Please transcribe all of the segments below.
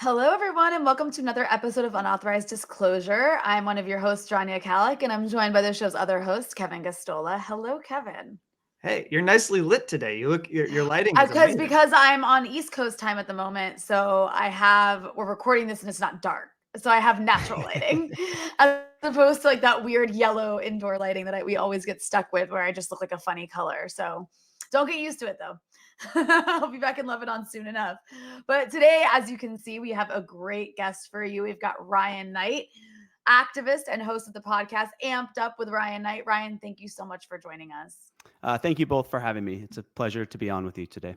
Hello, everyone, and welcome to another episode of Unauthorized Disclosure. I'm one of your hosts, Rania, Khalek, and I'm joined by the show's other host, Kevin Gosztola. Hello, Kevin. Hey, you're nicely lit today. Your lighting is Because amazing. because I'm on East Coast time at the moment, so we're recording this and it's not dark, so I have natural lighting as opposed to like that weird yellow indoor lighting that we always get stuck with, where I just look like a funny color. So don't get used to it though. I'll be back in Lebanon soon enough. But today, as you can see, we have a great guest for you. We've got Ryan Knight, activist and host of the podcast Amped Up with Ryan Knight. Ryan, thank you so much for joining us. Thank you both for having me. It's a pleasure to be on with you today.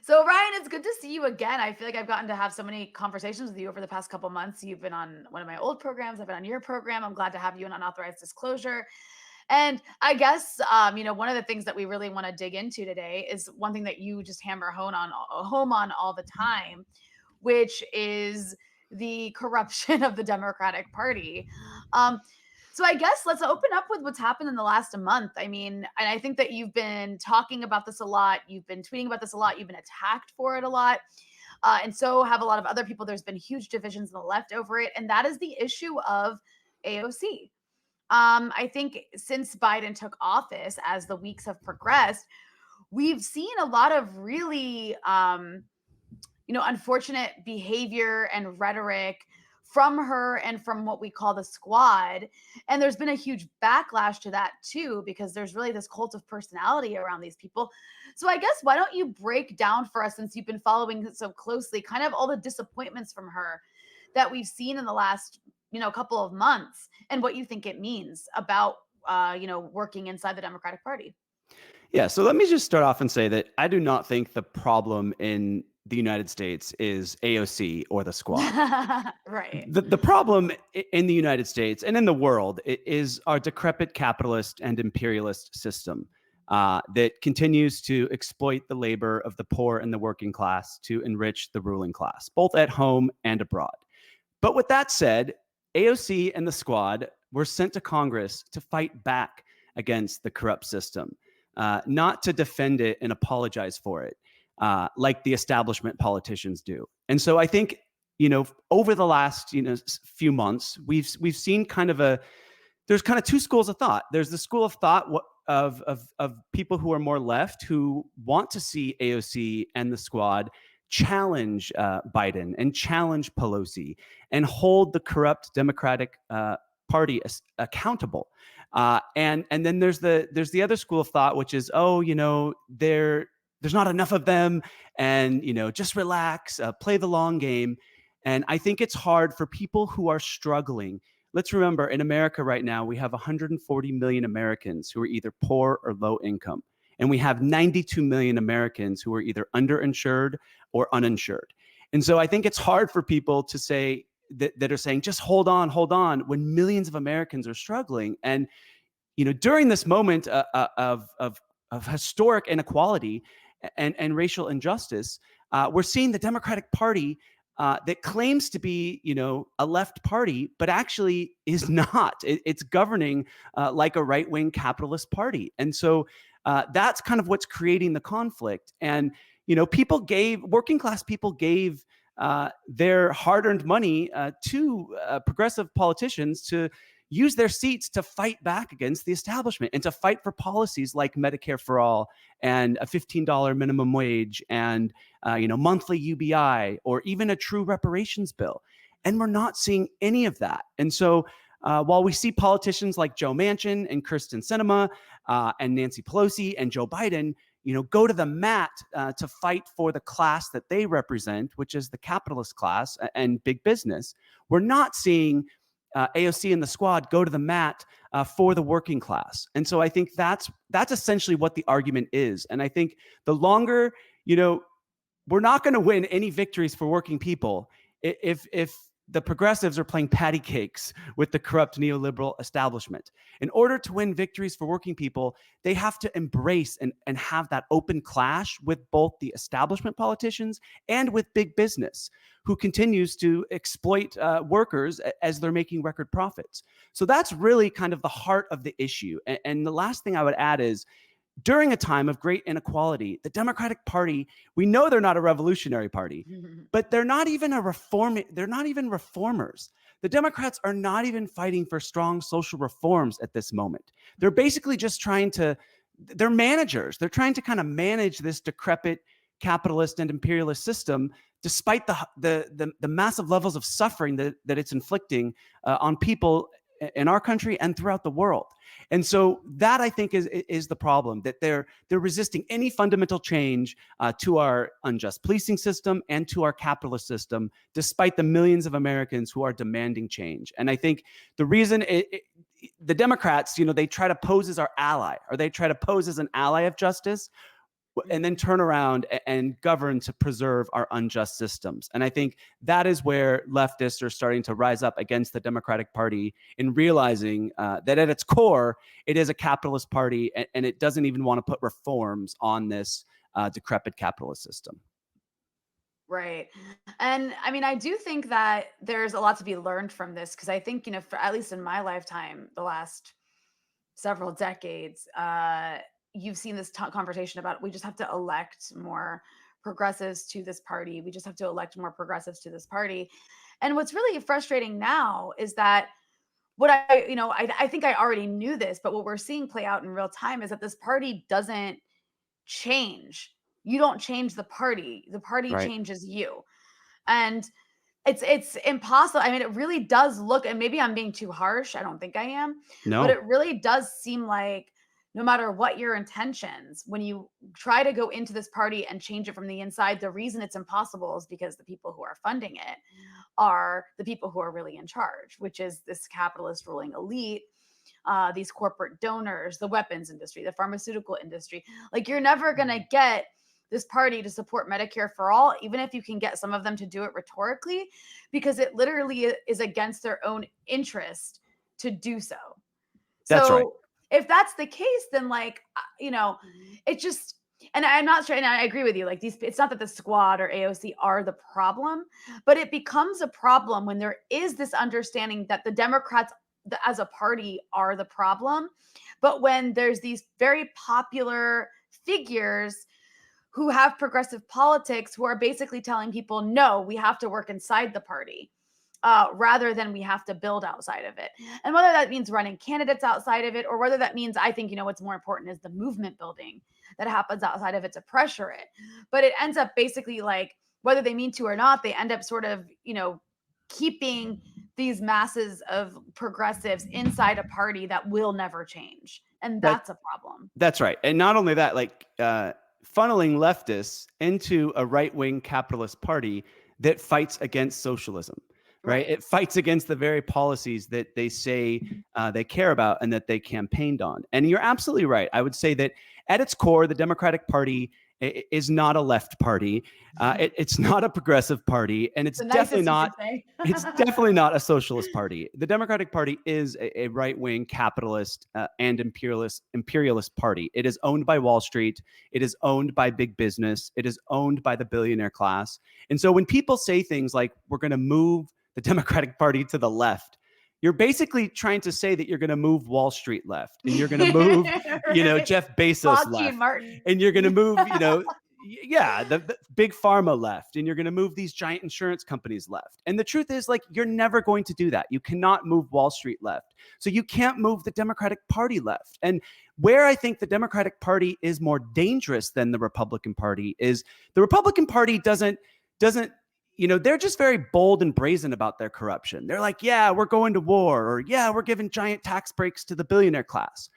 So Ryan, it's good to see you again. I feel like I've gotten to have so many conversations with you over the past couple months. You've been on one of my old programs. I've been on your program. I'm glad to have you in Unauthorized Disclosure. And I guess, one of the things that we really want to dig into today is one thing that you just hammer home on all the time, which is the corruption of the Democratic Party. Um, so I guess let's open up with what's happened in the last month. I mean, and I think that you've been talking about this a lot. You've been tweeting about this a lot. You've been attacked for it a lot. And so have a lot of other people. There's been huge divisions in the left over it. And that is the issue of AOC. I think since Biden took office, as the weeks have progressed, we've seen a lot of really, unfortunate behavior and rhetoric from her and from what we call the squad. And there's been a huge backlash to that too, because there's really this cult of personality around these people. So I guess why don't you break down for us, since you've been following so closely, kind of all the disappointments from her that we've seen in the last couple of months, and what you think it means about working inside the Democratic Party. Yeah, so let me just start off and say that I do not think the problem in the United States is AOC or the squad. Right. The problem in the United States and in the world is our decrepit capitalist and imperialist system that continues to exploit the labor of the poor and the working class to enrich the ruling class, both at home and abroad. But with that said, AOC and the squad were sent to Congress to fight back against the corrupt system, not to defend it and apologize for it, like the establishment politicians do. And so I think, over the last, few months, we've seen there's kind of two schools of thought. There's the school of thought of people who are more left, who want to see AOC and the squad challenge Biden and challenge Pelosi and hold the corrupt Democratic Party accountable. And then there's the other school of thought, which is, there's not enough of them, and just relax, play the long game. And I think it's hard for people who are struggling. Let's remember, in America right now, we have 140 million Americans who are either poor or low income. And we have 92 million Americans who are either underinsured or uninsured. And so I think it's hard for people to say that are saying, just hold on, when millions of Americans are struggling. And, during this moment of historic inequality and racial injustice, we're seeing the Democratic Party that claims to be, a left party, but actually is not. It's governing like a right-wing capitalist party. And so that's kind of what's creating the conflict. And, working class people gave their hard-earned money to progressive politicians to use their seats to fight back against the establishment and to fight for policies like Medicare for all and a $15 minimum wage and monthly UBI, or even a true reparations bill. And we're not seeing any of that. And so while we see politicians like Joe Manchin and Kyrsten Sinema and Nancy Pelosi and Joe Biden, go to the mat to fight for the class that they represent, which is the capitalist class and big business, we're not seeing AOC and the squad go to the mat for the working class. And so I think that's essentially what the argument is. And I think the longer, we're not going to win any victories for working people if the progressives are playing patty cakes with the corrupt neoliberal establishment. In order to win victories for working people, they have to embrace and have that open clash with both the establishment politicians and with big business, who continues to exploit workers as they're making record profits. So that's really kind of the heart of the issue. And the last thing I would add is, during a time of great inequality, the Democratic Party, we know they're not a revolutionary party, but they're not even they're not even reformers. The Democrats are not even fighting for strong social reforms at this moment. They're basically just they're managers. They're trying to kind of manage this decrepit capitalist and imperialist system, despite the massive levels of suffering that it's inflicting on people in our country and throughout the world. And so that, I think, is the problem, that they're resisting any fundamental change to our unjust policing system and to our capitalist system, despite the millions of Americans who are demanding change. And I think the reason the Democrats, they try to pose as our ally, or they try to pose as an ally of justice, and then turn around and govern to preserve our unjust systems. And I think that is where leftists are starting to rise up against the Democratic Party, in realizing that at its core, it is a capitalist party, and it doesn't even want to put reforms on this decrepit capitalist system. Right. And I mean, I do think that there's a lot to be learned from this, because I think, for at least in my lifetime, the last several decades, you've seen this conversation about, we just have to elect more progressives to this party. We just have to elect more progressives to this party. And what's really frustrating now is that I think I already knew this, but what we're seeing play out in real time is that this party doesn't change. You don't change the party. The party Right. changes you. And it's impossible. I mean, it really does look, and maybe I'm being too harsh. I don't think I am. No. But it really does seem like, no matter what your intentions, when you try to go into this party and change it from the inside, the reason it's impossible is because the people who are funding it are the people who are really in charge, which is this capitalist ruling elite, these corporate donors, the weapons industry, the pharmaceutical industry. Like, you're never going to get this party to support Medicare for all, even if you can get some of them to do it rhetorically, because it literally is against their own interest to do so. That's right. If that's the case, then it just, and I'm not sure, and I agree with you, like, it's not that the Squad or AOC are the problem, but it becomes a problem when there is this understanding that the Democrats as a party are the problem. But when there's these very popular figures who have progressive politics, who are basically telling people, no, we have to work inside the party, rather than we have to build outside of it. And whether that means running candidates outside of it, or whether that means, I think, what's more important is the movement building that happens outside of it to pressure it. But it ends up basically, like, whether they mean to or not, they end up sort of, keeping these masses of progressives inside a party that will never change. And that's a problem. That's right. And not only that, like, funneling leftists into a right-wing capitalist party that fights against socialism. Right? It fights against the very policies that they say they care about and that they campaigned on. And you're absolutely right. I would say that at its core, the Democratic Party is not a left party. It's not a progressive party, and it's definitely not. It's definitely not a socialist party. The Democratic Party is a right-wing capitalist and imperialist party. It is owned by Wall Street. It is owned by big business. It is owned by the billionaire class. And so when people say things like, we're going to move the Democratic Party to the left, you're basically trying to say that you're going to move Wall Street left, and you're going to move, right. Jeff Bezos left, and you're going to move, the big pharma left, and you're going to move these giant insurance companies left. And the truth is, like, you're never going to do that. You cannot move Wall Street left. So you can't move the Democratic Party left. And where I think the Democratic Party is more dangerous than the Republican Party is the Republican Party doesn't they're just very bold and brazen about their corruption. They're like, yeah, we're going to war, or yeah, we're giving giant tax breaks to the billionaire class.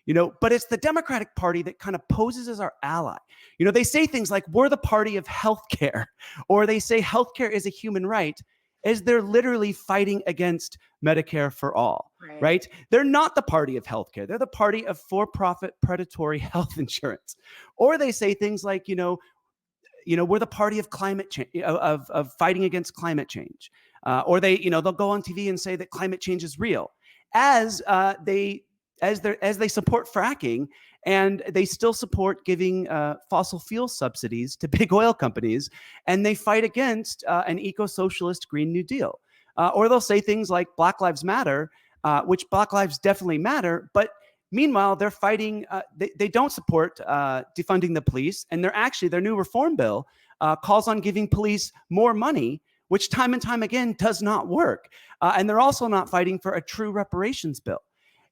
But it's the Democratic Party that kind of poses as our ally. They say things like, we're the party of healthcare, or they say healthcare is a human right, as they're literally fighting against Medicare for all, right? They're not the party of healthcare. They're the party of for-profit predatory health insurance. Or they say things like, we're the party of climate change, of fighting against climate change. Or they'll go on TV and say that climate change is real, as they support fracking, and they still support giving fossil fuel subsidies to big oil companies, and they fight against an eco-socialist Green New Deal. Or they'll say things like Black Lives Matter, which Black lives definitely matter, but Meanwhile, they're fighting. They don't support defunding the police, and their new reform bill calls on giving police more money, which time and time again does not work. And they're also not fighting for a true reparations bill.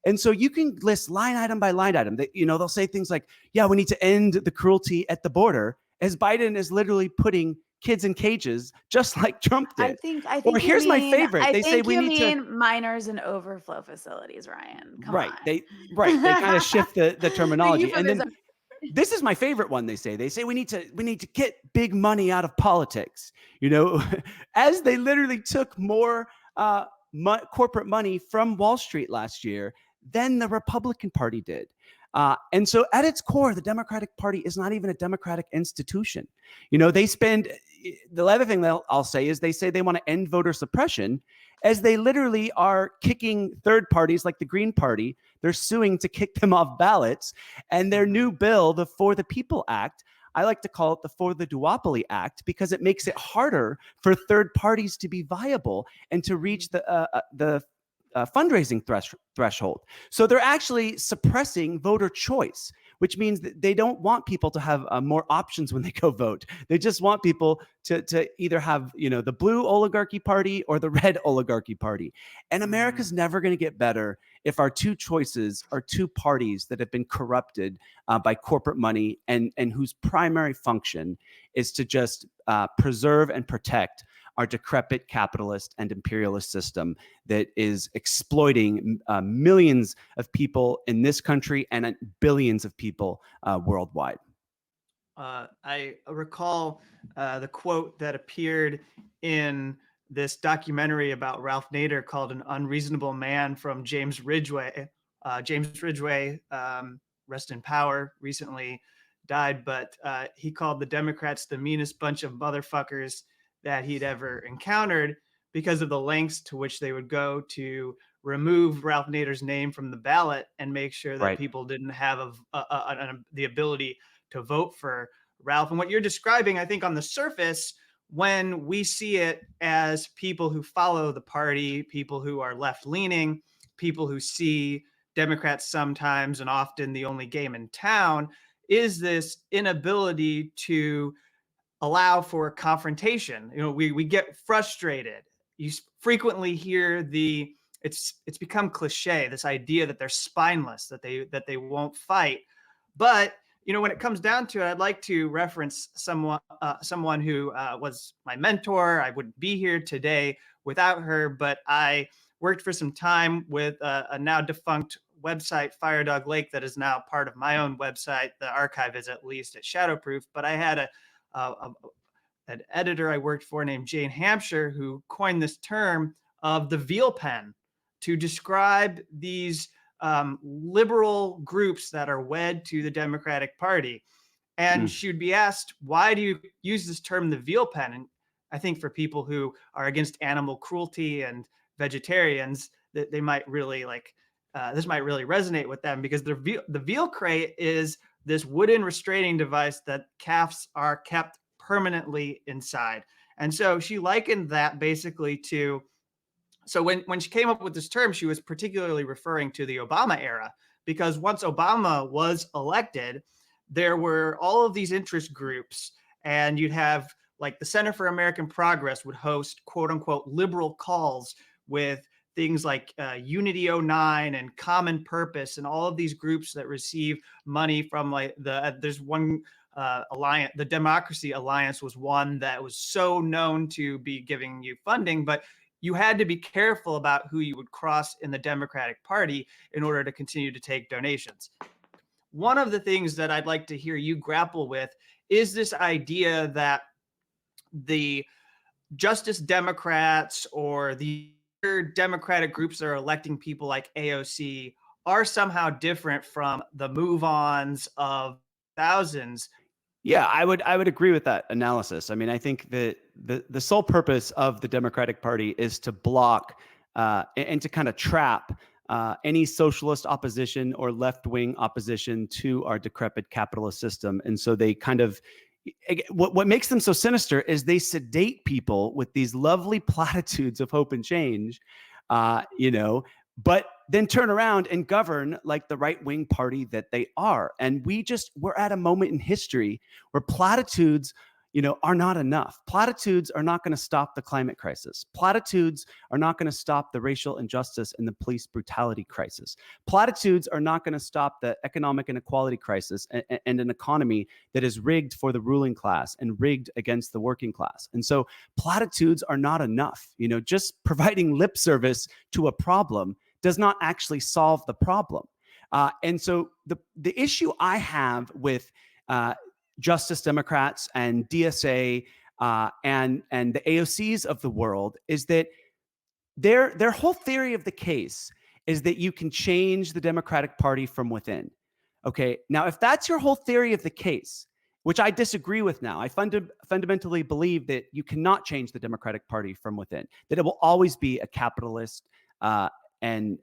And so you can list line item by line item. They'll say things like, "Yeah, we need to end the cruelty at the border," as Biden is literally putting kids in cages, just like Trump did. I Or think you here's my mean favorite. I They say think we you need to. mean minors and overflow facilities, Ryan. Come Right. on. They kind of shift the The terminology. And then euphemism. this is my favorite one. They say we need to get big money out of politics, as they literally took more corporate money from Wall Street last year than the Republican Party did. And so at its core, the Democratic Party is not even a democratic institution. They spend, the other thing I'll say is they say they want to end voter suppression, as they literally are kicking third parties like the Green Party. They're suing to kick them off ballots. And their new bill, the For the People Act, I like to call it the For the Duopoly Act, because it makes it harder for third parties to be viable and to reach the fundraising threshold. So they're actually suppressing voter choice, which means that they don't want people to have more options when they go vote. They just want people to either have, the blue oligarchy party or the red oligarchy party. And America's never going to get better if our two choices are two parties that have been corrupted by corporate money and whose primary function is to just preserve and protect our decrepit capitalist and imperialist system that is exploiting millions of people in this country and billions of people worldwide. I recall the quote that appeared in this documentary about Ralph Nader called "An Unreasonable Man" from James Ridgway. James Ridgway, rest in power, recently died, but he called the Democrats the meanest bunch of motherfuckers that he'd ever encountered, because of the lengths to which they would go to remove Ralph Nader's name from the ballot and make sure that people didn't have the ability to vote for Ralph. And what you're describing, I think on the surface, when we see it as people who follow the party, people who are left-leaning, people who see Democrats sometimes and often the only game in town, is this inability to allow for confrontation. We get frustrated. You frequently hear it's become cliche, this idea that they're spineless, that they won't fight. But when it comes down to it, I'd like to reference someone who was my mentor. I wouldn't be here today without her, but I worked for some time with a now defunct website, Fire Dog Lake, that is now part of my own website. The archive is at least at Shadowproof. But I had an editor I worked for named Jane Hampshire, who coined this term of the Veal pen to describe these liberal groups that are wed to the Democratic Party. And she would be asked, why do you use this term, the Veal pen? And I think for people who are against animal cruelty and vegetarians, that they might really this might really resonate with them, because the veal crate is this wooden restraining device that calves are kept permanently inside. And so she likened that basically to, so when she came up with this term, she was particularly referring to the Obama era, because once Obama was elected, there were all of these interest groups, and you'd have like the Center for American Progress would host quote unquote liberal calls with things like Unity 09 and Common Purpose, and all of these groups that receive money from there's one alliance, the Democracy Alliance was one that was so known to be giving you funding, but you had to be careful about who you would cross in the Democratic Party in order to continue to take donations. One of the things that I'd like to hear you grapple with is this idea that the Justice Democrats or the Democratic groups that are electing people like AOC are somehow different from the move-ons of thousands. Yeah, I would agree with that analysis. I mean, I think that the sole purpose of the Democratic Party is to block and to kind of trap any socialist opposition or left-wing opposition to our decrepit capitalist system. And so they kind of, what makes them so sinister is they sedate people with these lovely platitudes of hope and change, but then turn around and govern like the right-wing party that they are. And we're at a moment in history where platitudes, are not enough. Platitudes are not going to stop the climate crisis. Platitudes are not going to stop the racial injustice and the police brutality crisis. Platitudes are not going to stop the economic inequality crisis and an economy that is rigged for the ruling class and rigged against the working class. And so platitudes are not enough. Just providing lip service to a problem does not actually solve the problem. And so the issue I have with Justice Democrats and DSA and the AOCs of the world is that their whole theory of the case is that you can change the Democratic Party from within. Okay, now if that's your whole theory of the case, which I disagree with now, I fundamentally believe that you cannot change the Democratic Party from within, that it will always be a capitalist and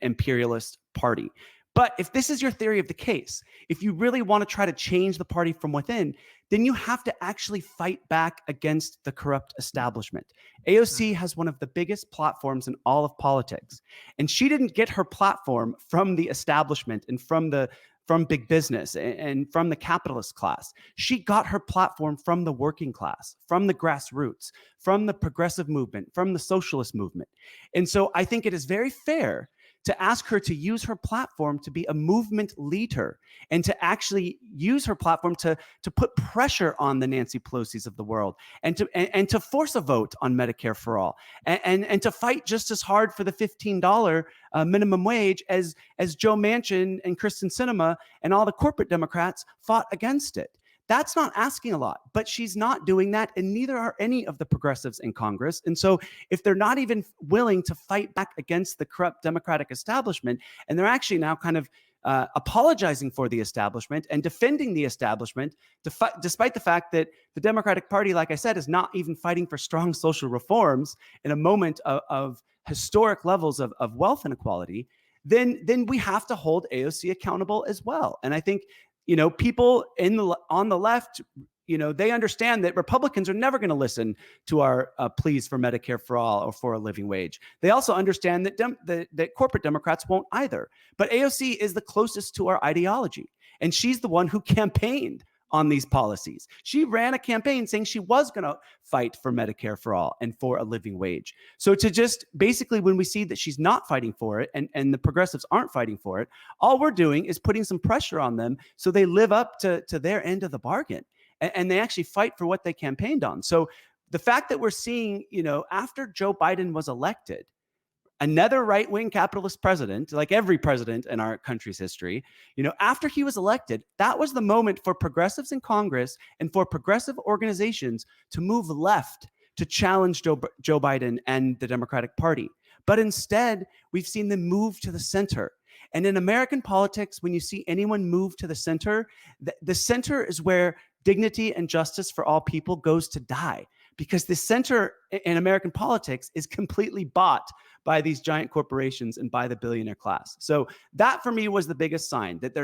imperialist party. But if this is your theory of the case, if you really want to try to change the party from within, then you have to actually fight back against the corrupt establishment. AOC has one of the biggest platforms in all of politics, and she didn't get her platform from the establishment and from big business and from the capitalist class. She got her platform from the working class, from the grassroots, from the progressive movement, from the socialist movement. And so I think it is very fair to ask her to use her platform to be a movement leader and to actually use her platform to put pressure on the Nancy Pelosi's of the world and to force a vote on Medicare for all and to fight just as hard for the $15 minimum wage as Joe Manchin and Kristen Sinema and all the corporate Democrats fought against it. That's not asking a lot, but she's not doing that, and neither are any of the progressives in Congress. And so if they're not even willing to fight back against the corrupt Democratic establishment, and they're actually now kind of apologizing for the establishment and defending the establishment, despite the fact that the Democratic Party, like I said, is not even fighting for strong social reforms in a moment of historic levels of wealth inequality, then we have to hold AOC accountable as well. And I think people on the left, they understand that Republicans are never going to listen to our pleas for Medicare for all or for a living wage. They also understand that corporate Democrats won't either. But AOC is the closest to our ideology, and she's the one who campaigned on these policies. She ran a campaign saying she was going to fight for Medicare for all and for a living wage. So to just basically, when we see that she's not fighting for it and the progressives aren't fighting for it, all we're doing is putting some pressure on them so they live up to their end of the bargain and they actually fight for what they campaigned on. So the fact that we're seeing, after Joe Biden was elected, another right-wing capitalist president, like every president in our country's history, after he was elected, that was the moment for progressives in Congress and for progressive organizations to move left to challenge Joe Biden and the Democratic Party. But instead, we've seen them move to the center. And in American politics, when you see anyone move to the center is where dignity and justice for all people goes to die. Because the center in American politics is completely bought by these giant corporations and by the billionaire class. So that for me was the biggest sign that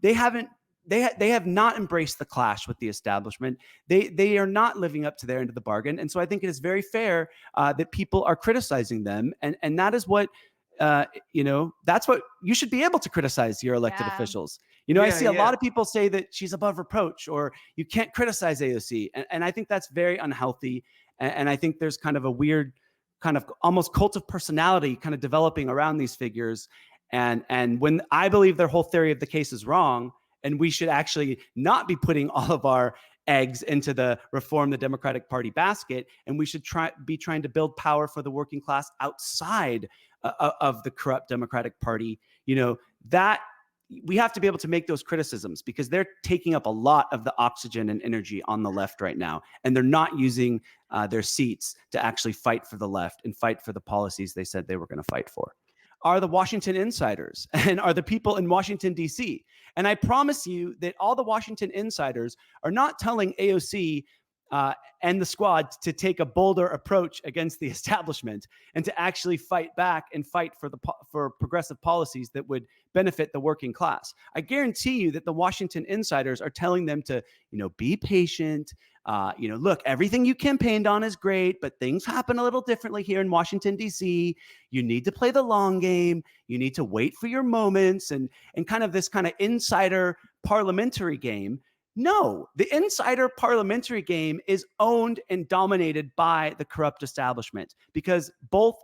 they have not embraced the clash with the establishment. They are not living up to their end of the bargain. And so I think it is very fair that people are criticizing them. And that is what, that's what you should be able to criticize your elected officials. I see a lot of people say that she's above reproach or you can't criticize AOC. And I think that's very unhealthy. And I think there's kind of a weird kind of almost cult of personality kind of developing around these figures. And when I believe their whole theory of the case is wrong, and we should actually not be putting all of our eggs into the reform the Democratic Party basket, and we should be trying to build power for the working class outside of the corrupt Democratic Party, that we have to be able to make those criticisms because they're taking up a lot of the oxygen and energy on the left right now. And they're not using their seats to actually fight for the left and fight for the policies they said they were going to fight for. Are the Washington insiders and are the people in Washington, D.C. And I promise you that all the Washington insiders are not telling AOC and the squad to take a bolder approach against the establishment and to actually fight back and fight for progressive policies that would benefit the working class. I guarantee you that the Washington insiders are telling them to, be patient, Look, everything you campaigned on is great, but things happen a little differently here in Washington, D.C. You need to play the long game. You need to wait for your moments and kind of this kind of insider parliamentary game. No, the insider parliamentary game is owned and dominated by the corrupt establishment, because both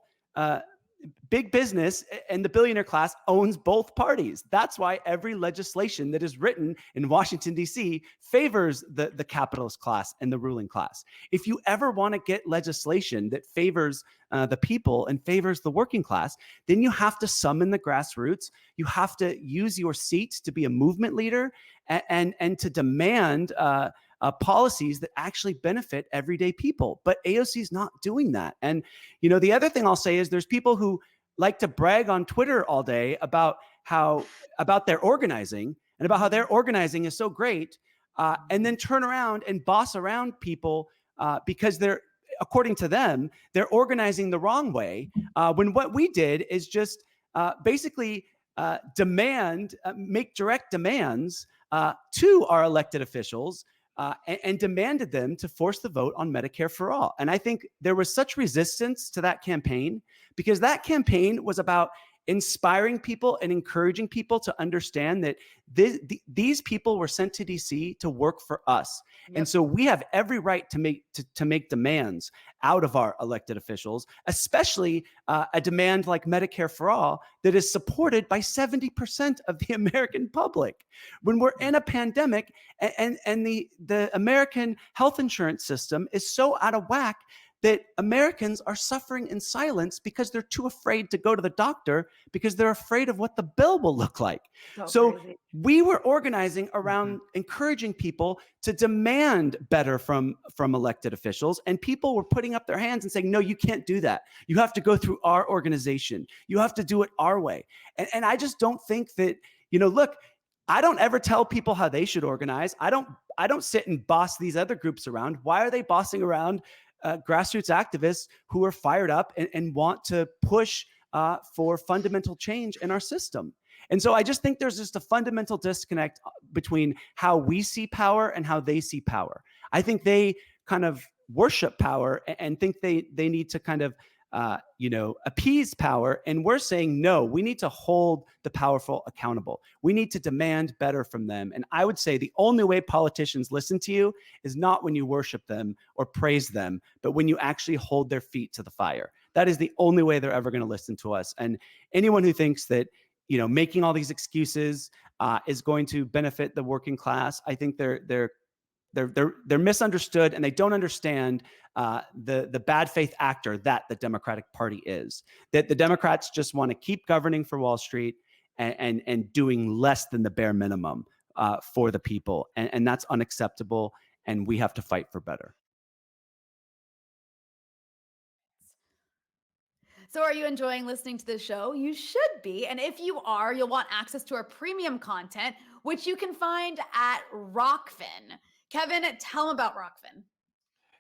big business and the billionaire class owns both parties. That's why every legislation that is written in Washington, D.C. favors the capitalist class and the ruling class. If you ever want to get legislation that favors the people and favors the working class, then you have to summon the grassroots. You have to use your seat to be a movement leader and to demand policies that actually benefit everyday people. But AOC is not doing that. And, the other thing I'll say is there's people who like to brag on Twitter all day about their organizing and about how their organizing is so great, and then turn around and boss around people because according to them, they're organizing the wrong way. When what we did is just basically make direct demands to our elected officials and demanded them to force the vote on Medicare for all. And I think there was such resistance to that campaign because that campaign was about inspiring people and encouraging people to understand that these people were sent to DC to work for us. Yep. And so we have every right to make demands out of our elected officials, especially a demand like Medicare for all that is supported by 70% of the American public. When we're in a pandemic and the American health insurance system is so out of whack that Americans are suffering in silence because they're too afraid to go to the doctor because they're afraid of what the bill will look like. So crazy. We were organizing around encouraging people to demand better from elected officials, and people were putting up their hands and saying, no, you can't do that. You have to go through our organization. You have to do it our way. And I just don't think that, look, I don't ever tell people how they should organize. I don't sit and boss these other groups around. Why are they bossing around grassroots activists who are fired up and want to push for fundamental change in our system? And so I just think there's just a fundamental disconnect between how we see power and how they see power. I think they kind of worship power and think they need to kind of appease power. And we're saying, no, we need to hold the powerful accountable. We need to demand better from them. And I would say the only way politicians listen to you is not when you worship them or praise them, but when you actually hold their feet to the fire. That is the only way they're ever going to listen to us. And anyone who thinks that, making all these excuses is going to benefit the working class, I think they're misunderstood, and they don't understand the bad faith actor that the Democratic Party is. That the Democrats just want to keep governing for Wall Street and doing less than the bare minimum for the people, and that's unacceptable. And we have to fight for better. So are you enjoying listening to the show? You should be. And if you are, you'll want access to our premium content, which you can find at Rokfin. Kevin, tell them about Rokfin.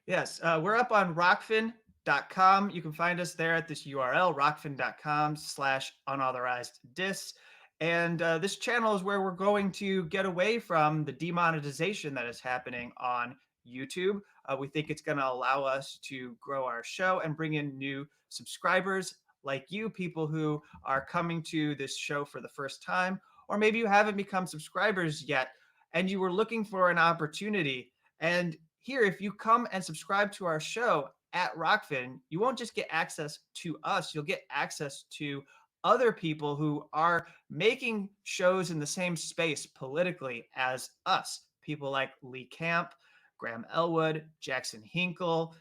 Yes, we're up on Rokfin.com. You can find us there at this URL, Rokfin.com/unauthorized dis. And this channel is where we're going to get away from the demonetization that is happening on YouTube. We think it's going to allow us to grow our show and bring in new subscribers like you, people who are coming to this show for the first time, or maybe you haven't become subscribers yet and you were looking for an opportunity. And here, if you come and subscribe to our show at Rokfin, you won't just get access to us, you'll get access to other people who are making shows in the same space politically as us. People like Lee Camp, Graham Elwood, Jackson Hinkle,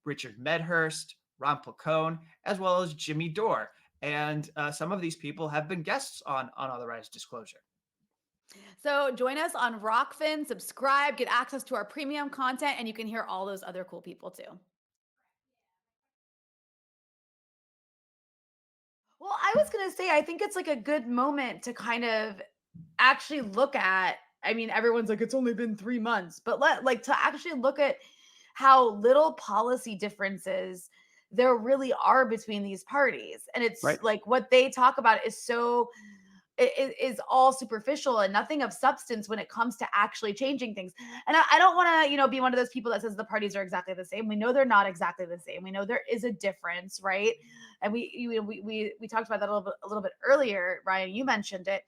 Richard Medhurst, Ron Placone, as well as Jimmy Dore. And some of these people have been guests on Unauthorized Disclosure. So join us on Rokfin, subscribe, get access to our premium content, and you can hear all those other cool people too. Well, I was going to say, I think it's like a good moment to kind of actually look at, everyone's like, it's only been 3 months, but to actually look at how little policy differences there really are between these parties. And it's right. Like what they talk about is so is all superficial and nothing of substance when it comes to actually changing things. And I don't want to, be one of those people that says the parties are exactly the same. We know they're not exactly the same. We know there is a difference, right? And we talked about that a little bit earlier, Ryan. You mentioned it.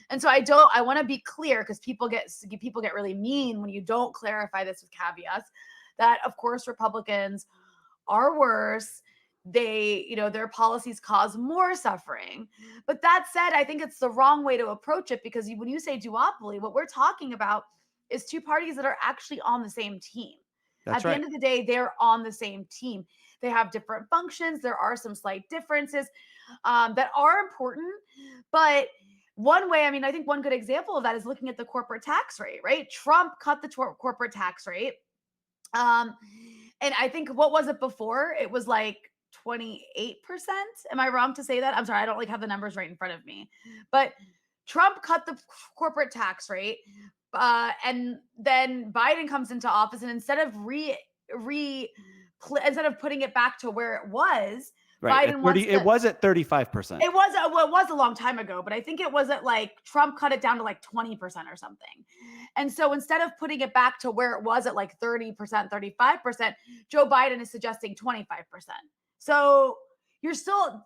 And so I want to be clear, because people get really mean when you don't clarify this with caveats, that of course Republicans are worse. They, their policies cause more suffering. But that said, I think it's the wrong way to approach it, because when you say duopoly, what we're talking about is two parties that are actually on the same team. That's At the right. end of the day, they're on the same team. They have different functions. There are some slight differences that are important. But one way, I think one good example of that is looking at the corporate tax rate, right? Trump cut the corporate tax rate. And I think, what was it before? It was like 28%. Am I wrong to say that? I'm sorry, I don't have the numbers right in front of me. But Trump cut the corporate tax rate, and then Biden comes into office, and instead of instead of putting it back to where it was, Right. Biden wants to, It was at 35%. it was a long time ago, but I think it was at Trump cut it down to 20% or something. And so instead of putting it back to where it was at 30%, 35%, Joe Biden is suggesting 25%. So you're still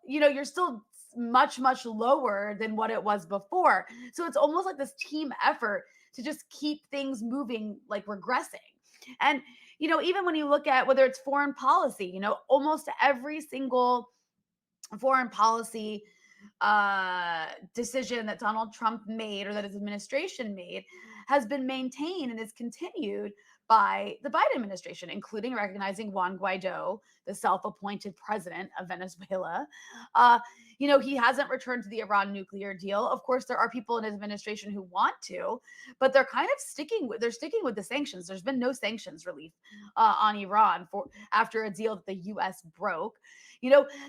much, much lower than what it was before. So it's almost like this team effort to just keep things moving, regressing. And, even when you look at whether it's foreign policy, almost every single foreign policy decision that Donald Trump made, or that his administration made, has been maintained and is continued by the Biden administration, including recognizing Juan Guaido, the self-appointed president of Venezuela. He hasn't returned to the Iran nuclear deal. Of course, there are people in his administration who want to, but they're kind of sticking with the sanctions. There's been no sanctions relief on Iran after a deal that the U.S. broke.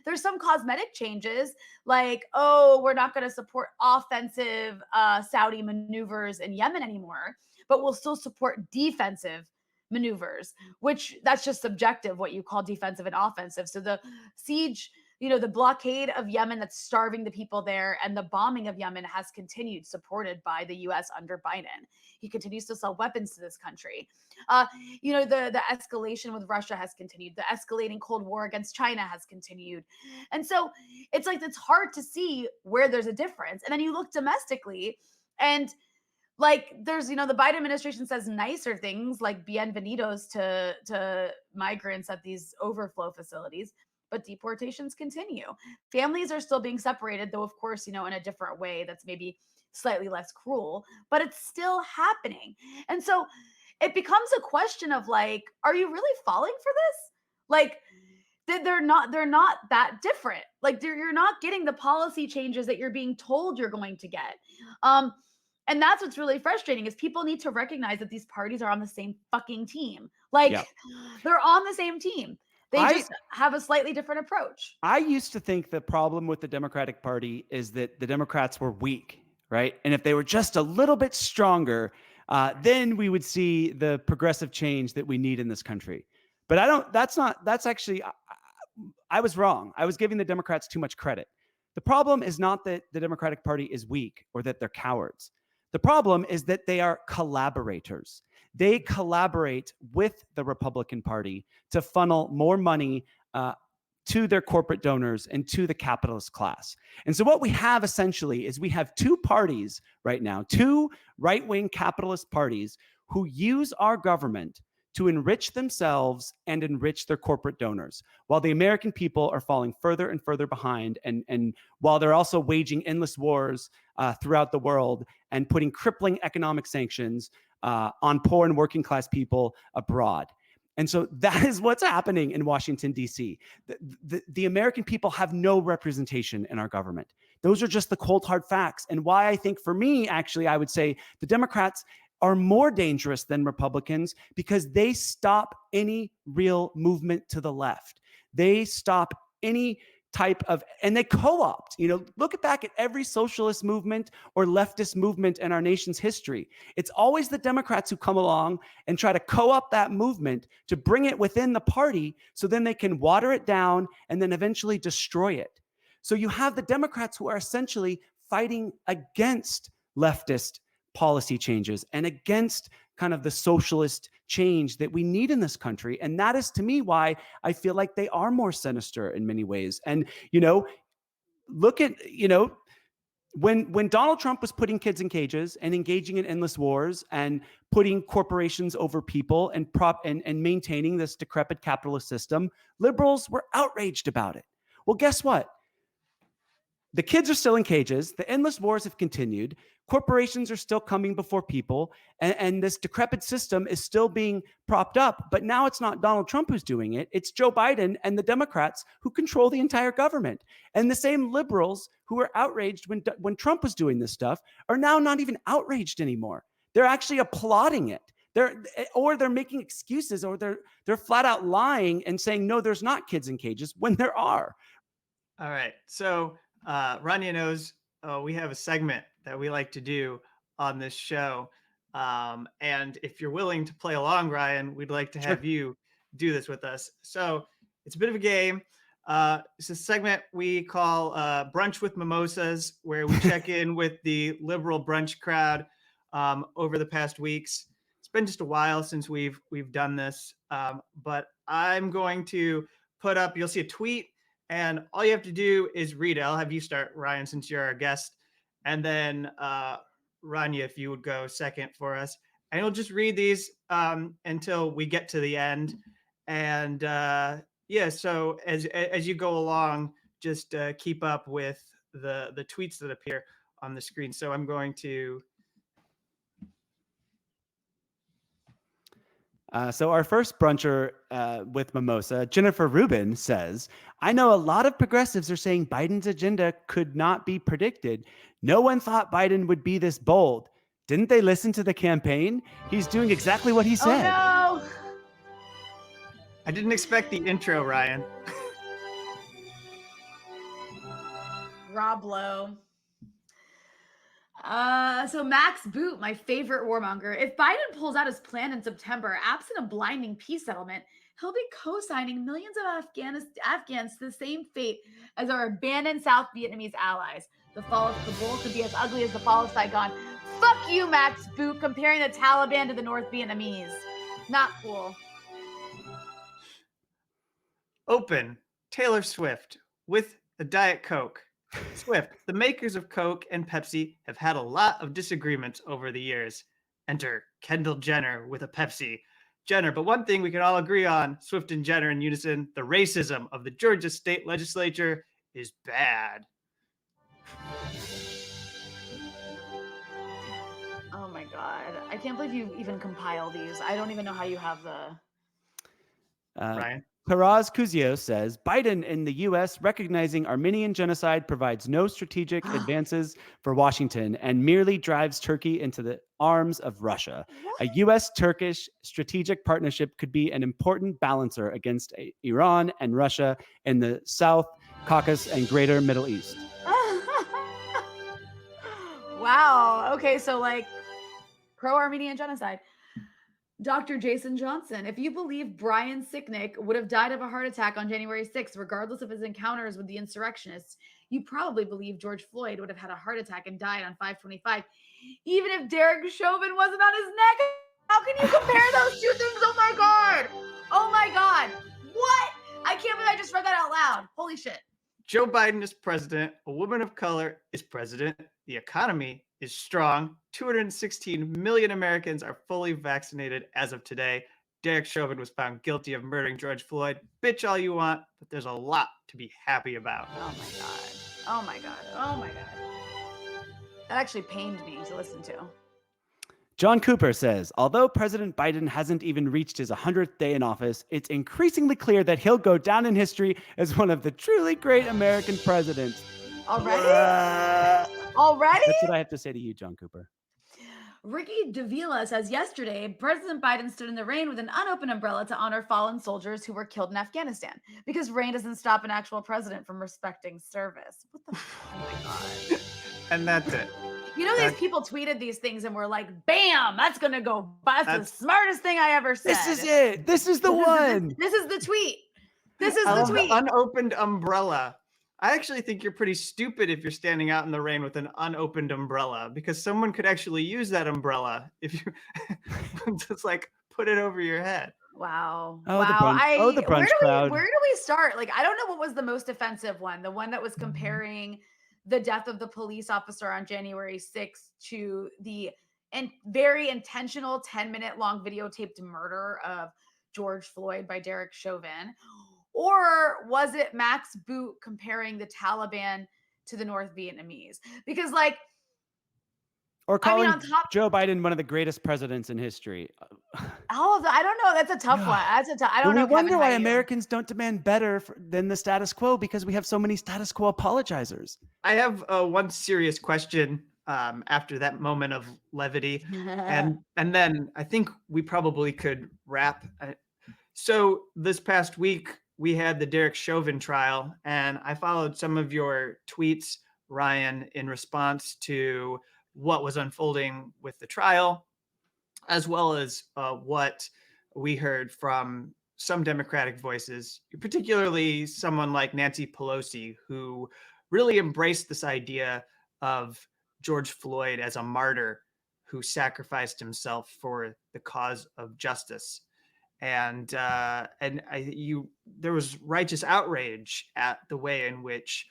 There's some cosmetic changes, like, oh, we're not going to support offensive Saudi maneuvers in Yemen anymore, but we'll still support defensive maneuvers, which that's just subjective, what you call defensive and offensive. So the siege, the blockade of Yemen that's starving the people there, and the bombing of Yemen has continued, supported by the U.S. under Biden. He continues to sell weapons to this country. The escalation with Russia has continued. The escalating Cold War against China has continued. And so it's hard to see where there's a difference. And then you look domestically, and there's, the Biden administration says nicer things like bienvenidos to migrants at these overflow facilities, but deportations continue. Families are still being separated, though, of course, in a different way that's maybe slightly less cruel, but it's still happening. And so it becomes a question of are you really falling for this? They're not that different. You're not getting the policy changes that you're being told you're going to get. And that's what's really frustrating, is people need to recognize that these parties are on the same fucking team. They're on the same team. They just have a slightly different approach. I used to think the problem with the Democratic Party is that the Democrats were weak, right? And if they were just a little bit stronger, then we would see the progressive change that we need in this country. But I was wrong. I was giving the Democrats too much credit. The problem is not that the Democratic Party is weak or that they're cowards. The problem is that they are collaborators. They collaborate with the Republican Party to funnel more money to their corporate donors and to the capitalist class. And so what we have essentially is we have two parties right now, two right-wing capitalist parties who use our government to enrich themselves and enrich their corporate donors, while the American people are falling further and further behind, and while they're also waging endless wars throughout the world and putting crippling economic sanctions on poor and working class people abroad. And so that is what's happening in Washington, D.C. The American people have no representation in our government. Those are just the cold, hard facts. And why I think, for me, actually, I would say the Democrats are more dangerous than Republicans, because they stop any real movement to the left. They stop any type of, and they co-opt, look back at every socialist movement or leftist movement in our nation's history. It's always the Democrats who come along and try to co-opt that movement to bring it within the party, so then they can water it down and then eventually destroy it. So you have the Democrats who are essentially fighting against leftist policy changes and against kind of the socialist change that we need in this country. And that is, to me, why I feel like they are more sinister in many ways. And, look at, when Donald Trump was putting kids in cages and engaging in endless wars and putting corporations over people and maintaining this decrepit capitalist system, liberals were outraged about it. Well, guess what? The kids are still in cages. The endless wars have continued. Corporations are still coming before people. And this decrepit system is still being propped up. But now it's not Donald Trump who's doing it. It's Joe Biden and the Democrats who control the entire government. And the same liberals who were outraged when Trump was doing this stuff are now not even outraged anymore. They're actually applauding it. They're making excuses, or they're flat out lying and saying, no, there's not kids in cages, when there are. All right. So Rania knows we have a segment that we like to do on this show. And if you're willing to play along, Ryan, we'd like to have you do this with us. So it's a bit of a game. It's a segment we call Brunch with Mimosas, where we check in with the liberal brunch crowd over the past weeks. It's been just a while since we've done this, but I'm going to put up, you'll see a tweet, and all you have to do is read it. I'll have you start, Ryan, since you're our guest. And then Rania, if you would go second for us. And you'll just read these until we get to the end. And so as you go along, just keep up with the tweets that appear on the screen. So I'm going to... So our first bruncher with Mimosa, Jennifer Rubin, says, I know a lot of progressives are saying Biden's agenda could not be predicted. No one thought Biden would be this bold. Didn't they listen to the campaign? He's doing exactly what he said. Oh, no. I didn't expect the intro, Ryan. Rob Lowe. So Max Boot, my favorite warmonger. If Biden pulls out his plan in September, absent a blinding peace settlement, he'll be co-signing millions of Afghans to the same fate as our abandoned South Vietnamese allies. The fall of Kabul could be as ugly as the fall of Saigon. Fuck you, Max Boot, comparing the Taliban to the North Vietnamese. Not cool. Open, Taylor Swift with a Diet Coke. Swift, the makers of Coke and Pepsi have had a lot of disagreements over the years. Enter Kendall Jenner with a Pepsi. Jenner, but one thing we can all agree on, Swift and Jenner in unison, the racism of the Georgia state legislature is bad. Oh my God. I can't believe you even compile these. I don't even know how you have the... Ryan? Faraz Kuzio says, Biden in the U.S. recognizing Armenian genocide provides no strategic advances for Washington and merely drives Turkey into the arms of Russia. What? A U.S.-Turkish strategic partnership could be an important balancer against Iran and Russia in the South Caucasus and greater Middle East. Wow. Okay, so like pro-Armenian genocide. Dr. Jason Johnson, if you believe Brian Sicknick would have died of a heart attack on January 6th, regardless of his encounters with the insurrectionists, you probably believe George Floyd would have had a heart attack and died on 5/25, even if Derek Chauvin wasn't on his neck. How can you compare those two things? Oh my God. Oh my God. What? I can't believe I just read that out loud. Holy shit. Joe Biden is president. A woman of color is president. The economy is strong. 216 million Americans are fully vaccinated as of today. Derek Chauvin was found guilty of murdering George Floyd. Bitch all you want, but there's a lot to be happy about. Oh my God. Oh my God. Oh my God. That actually pained me to listen to. John Cooper says, although President Biden hasn't even reached his 100th day in office, it's increasingly clear that he'll go down in history as one of the truly great American presidents. Already? Already? That's what I have to say to you, John Cooper. Ricky Davila says, yesterday, President Biden stood in the rain with an unopened umbrella to honor fallen soldiers who were killed in Afghanistan, because rain doesn't stop an actual president from respecting service. What the? Oh my God. And that's it. You know, these people tweeted these things and were like, bam, that's going to go. That's the smartest thing I ever said. This is it. This is the one. This is the tweet. This is the tweet. Unopened umbrella. I actually think you're pretty stupid if you're standing out in the rain with an unopened umbrella, because someone could actually use that umbrella if you just like put it over your head. Wow. Oh, the Wow. brunch. Oh, the brunch crowd. Where do we start? Like, I don't know what was the most offensive one. The one that was comparing the death of the police officer on January 6th to the very intentional 10-minute long videotaped murder of George Floyd by Derek Chauvin. Or was it Max Boot comparing the Taliban to the North Vietnamese? Because like, Or I mean, calling on top Joe Biden one of the greatest presidents in history. all of the, I don't know. That's a tough one. That's a tough. I And don't we know, Kevin. wonder How why you? Americans don't demand better than the status quo, because we have so many status quo apologizers. I have one serious question after that moment of levity, and then I think we probably could wrap. So this past week we had the Derek Chauvin trial, and I followed some of your tweets, Ryan, in response to what was unfolding with the trial, as well as what we heard from some Democratic voices, particularly someone like Nancy Pelosi, who really embraced this idea of George Floyd as a martyr who sacrificed himself for the cause of justice. There was righteous outrage at the way in which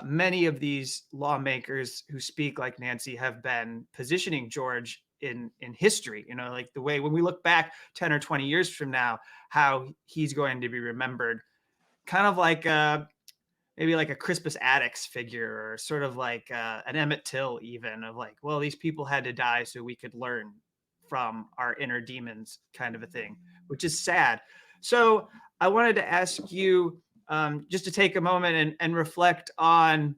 many of these lawmakers who speak like Nancy have been positioning George in history. You know, like the way when we look back 10 or 20 years from now, how he's going to be remembered, kind of like maybe like a Crispus Attucks figure, or sort of like an Emmett Till, even, of like, well, these people had to die so we could learn from our inner demons, kind of a thing, which is sad. So I wanted to ask you just to take a moment and reflect on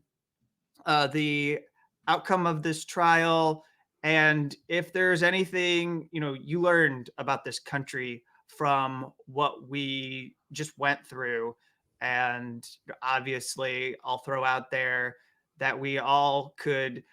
the outcome of this trial, and if there's anything you learned about this country from what we just went through. And obviously I'll throw out there that we all could,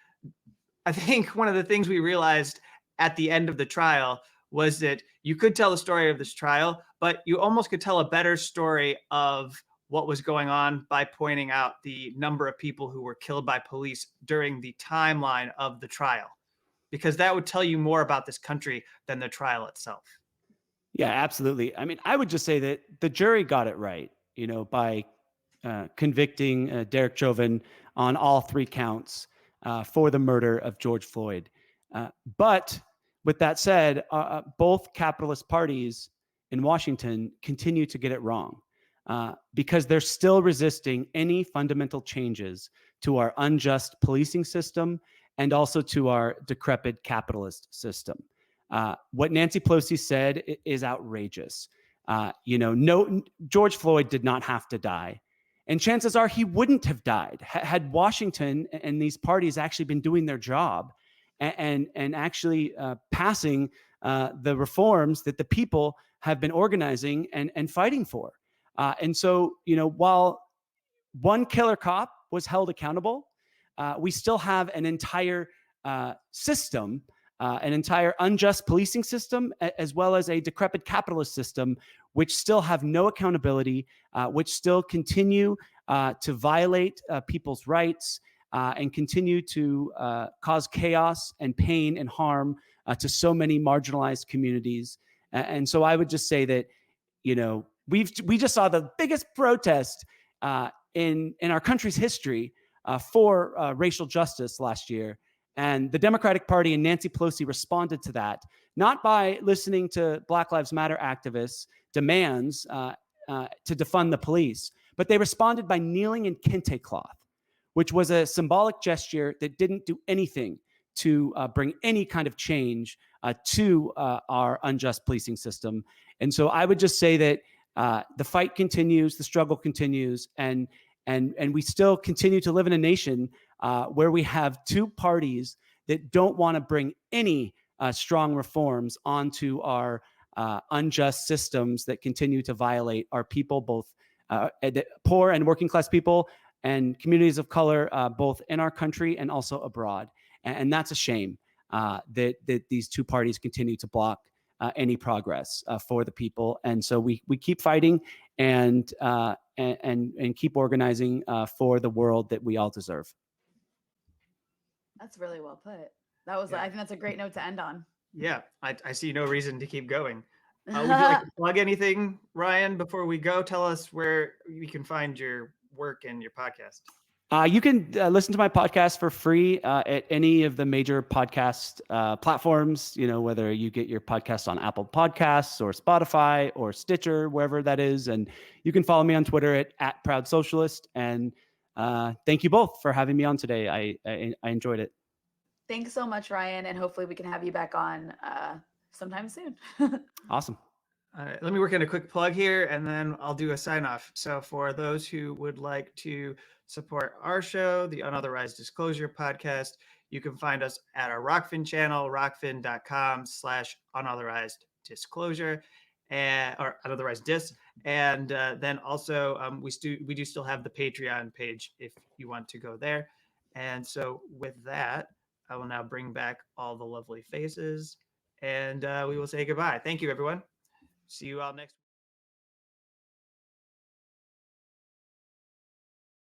I think one of the things we realized at the end of the trial was that you could tell the story of this trial, but you almost could tell a better story of what was going on by pointing out the number of people who were killed by police during the timeline of the trial, because that would tell you more about this country than the trial itself. Yeah, absolutely. I mean, I would just say that the jury got it right, by convicting Derek Chauvin on all 3 counts for the murder of George Floyd. But with that said, both capitalist parties in Washington continue to get it wrong because they're still resisting any fundamental changes to our unjust policing system and also to our decrepit capitalist system. What Nancy Pelosi said is outrageous. No, George Floyd did not have to die. And chances are he wouldn't have died had Washington and these parties actually been doing their job and actually passing the reforms that the people have been organizing and fighting for. And so, while one killer cop was held accountable, we still have an entire system, an entire unjust policing system, as well as a decrepit capitalist system, which still have no accountability, which still continue to violate people's rights and continue to cause chaos and pain and harm to so many marginalized communities. And so I would just say that, we just saw the biggest protest in our country's history for racial justice last year. And the Democratic Party and Nancy Pelosi responded to that, not by listening to Black Lives Matter activists' demands to defund the police, but they responded by kneeling in kente cloth, which was a symbolic gesture that didn't do anything to bring any kind of change to our unjust policing system. And so I would just say that the fight continues, the struggle continues, and we still continue to live in a nation where we have 2 parties that don't want to bring any strong reforms onto our unjust systems that continue to violate our people, both poor and working class people and communities of color, both in our country and also abroad. And that's a shame that these 2 parties continue to block any progress for the people. And so we keep fighting and keep organizing for the world that we all deserve. That's really well put. That was, I think that's a great note to end on. Yeah, I see no reason to keep going. Would you like to plug anything, Ryan, before we go? Tell us where we can find your work and your podcast. You can listen to my podcast for free at any of the major podcast platforms, whether you get your podcast on Apple Podcasts or Spotify or Stitcher, wherever that is. And you can follow me on Twitter at Proud Socialist. And thank you both for having me on today. I enjoyed it. Thanks so much, Ryan. And hopefully we can have you back on sometime soon. Awesome. Let me work in a quick plug here, and then I'll do a sign off. So for those who would like to support our show, the Unauthorized Disclosure podcast, you can find us at our Rokfin channel, rokfin.com/unauthorized disclosure or unauthorized dis. And then also we do still have the Patreon page if you want to go there. And so with that, I will now bring back all the lovely faces, and we will say goodbye. Thank you, everyone. See you all next week.